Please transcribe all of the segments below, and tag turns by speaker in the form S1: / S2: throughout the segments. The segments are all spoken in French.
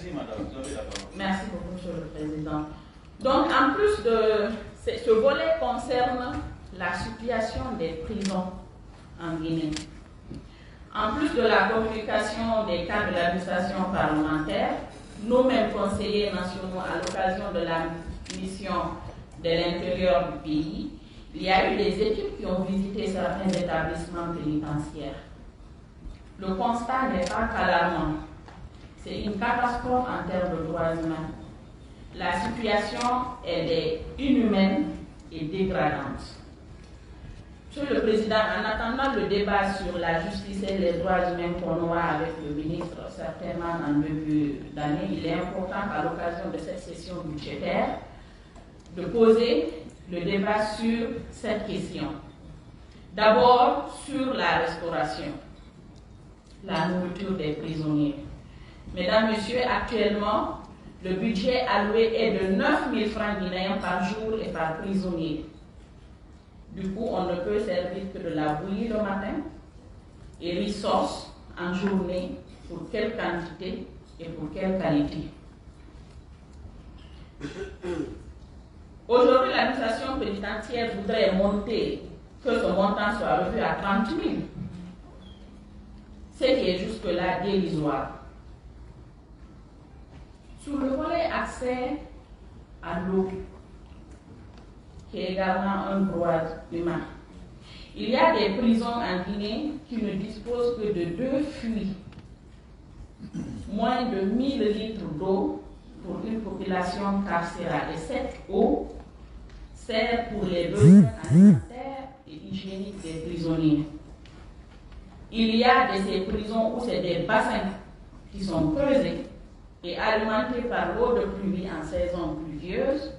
S1: Allez-y, madame, vous avez la parole.
S2: Merci beaucoup, monsieur le président. Donc, en plus de ce volet concerne la situation des prisons en Guinée. En plus de la communication des cadres de l'administration parlementaire, nous-mêmes conseillers nationaux, à l'occasion de la mission de l'intérieur du pays, il y a eu des équipes qui ont visité certains établissements pénitentiaires. Le constat n'est pas qu'alarmant. C'est une catastrophe en termes de droits humains. La situation, elle est inhumaine et dégradante. Monsieur le Président, en attendant le débat sur la justice et les droits humains qu'on aura avec le ministre, certainement en début d'année, il est important à l'occasion de cette session budgétaire de poser le débat sur cette question. D'abord, sur la restauration, la nourriture des prisonniers. Mesdames, Messieurs, actuellement, le budget alloué est de 9 000 francs guinéens par jour et par prisonnier. Du coup, on ne peut servir que de la bouillie le matin et riz sauce en journée. Pour quelle quantité et pour quelle qualité? Aujourd'hui, l'administration pénitentiaire voudrait monter, que ce montant soit revu à 30 000, ce qui est jusque-là dérisoire. Sur le volet accès à l'eau, qui est également un droit humain, il y a des prisons en Guinée qui ne disposent que de 2 fuites, moins de 1000 litres d'eau pour une population carcérale. Et cette eau sert pour les besoins alimentaires et hygiéniques des prisonniers. Il y a de ces prisons où c'est des bassins qui sont creusés et alimentés par l'eau de pluie en saison pluvieuse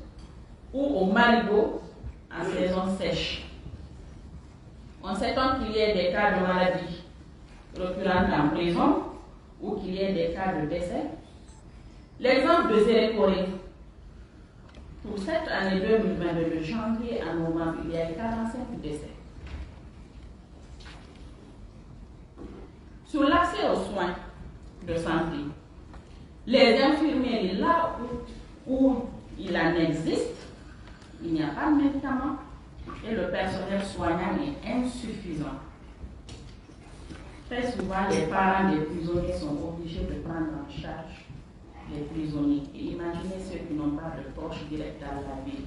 S2: ou au marigot en saison sèche. On s'étonne qu'il y ait des cas de maladies récurrentes en prison ou qu'il y ait des cas de décès. L'exemple de Zérékoré, pour cette année 2022, de janvier à novembre, il y a eu 45 décès. Sur l'accès aux soins de santé, les infirmiers, là où il en existe, il n'y a pas de médicaments et le personnel soignant est insuffisant. Très souvent, les parents des prisonniers sont obligés de prendre en charge les prisonniers. Et imaginez ceux qui n'ont pas de proches directs dans la ville.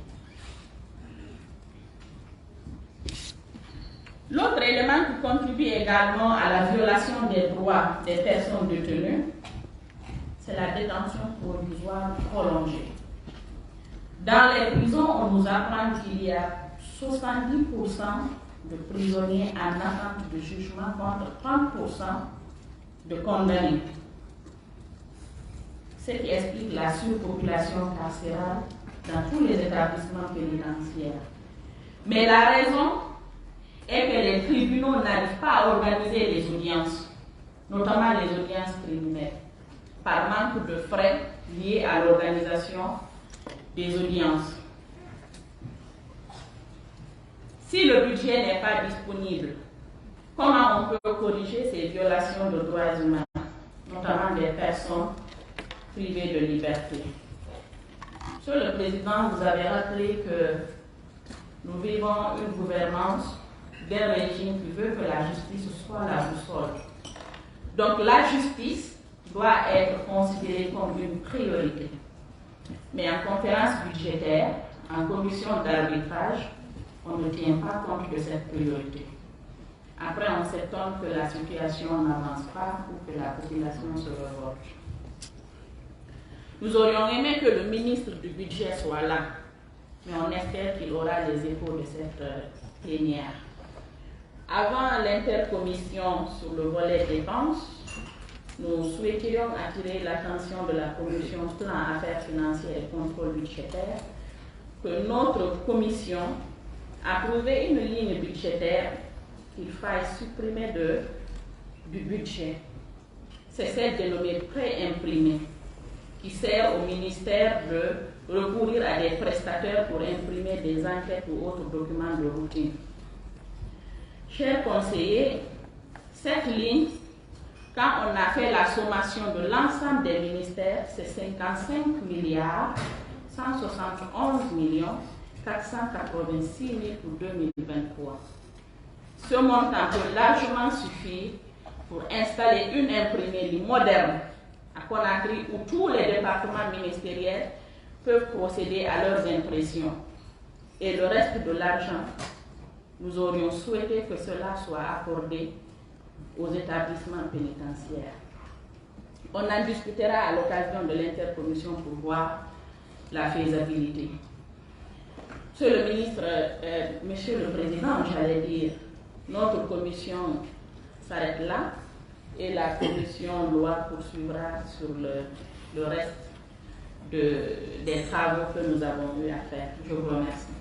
S2: L'autre élément qui contribue également à la violation des droits des personnes détenues, c'est la détention provisoire prolongée. Dans les prisons, on nous apprend qu'il y a 70% de prisonniers en attente de jugement contre 30% de condamnés. Ce qui explique la surpopulation carcérale dans tous les établissements pénitentiaires. Mais la raison est que les tribunaux n'arrivent pas à organiser les audiences, notamment les audiences criminelles, par manque de frais liés à l'organisation des audiences. Si le budget n'est pas disponible, comment on peut corriger ces violations de droits humains, notamment des personnes privées de liberté? Monsieur le Président, vous avez rappelé que nous vivons une gouvernance d'un régime qui veut que la justice soit la boussole. Donc la justice doit être considérée comme une priorité. Mais en conférence budgétaire, en commission d'arbitrage, on ne tient pas compte de cette priorité. Après, on s'étonne que la situation n'avance pas ou que la population se révolte. Nous aurions aimé que le ministre du budget soit là, mais on espère qu'il aura les échos de cette plénière. Avant l'intercommission sur le volet dépenses, nous souhaiterions attirer l'attention de la commission plan affaires financières et contrôle budgétaire que notre commission a trouvé une ligne budgétaire qu'il faille supprimer du budget. C'est celle dénommée pré-imprimé, qui sert au ministère de recourir à des prestataires pour imprimer des enquêtes ou autres documents de routine. Chers conseillers, cette ligne quand on a fait la sommation de l'ensemble des ministères, c'est 55 milliards 171 millions 486 000 pour 2023. Ce montant peut largement suffire pour installer une imprimerie moderne à Conakry où tous les départements ministériels peuvent procéder à leurs impressions. Et le reste de l'argent, nous aurions souhaité que cela soit accordé aux établissements pénitentiaires. On en discutera à l'occasion de l'intercommission pour voir la faisabilité. Monsieur le ministre, Monsieur le Président, j'allais dire, notre commission s'arrête là et la commission loi poursuivra sur le reste des travaux que nous avons eu à faire. Je vous remercie.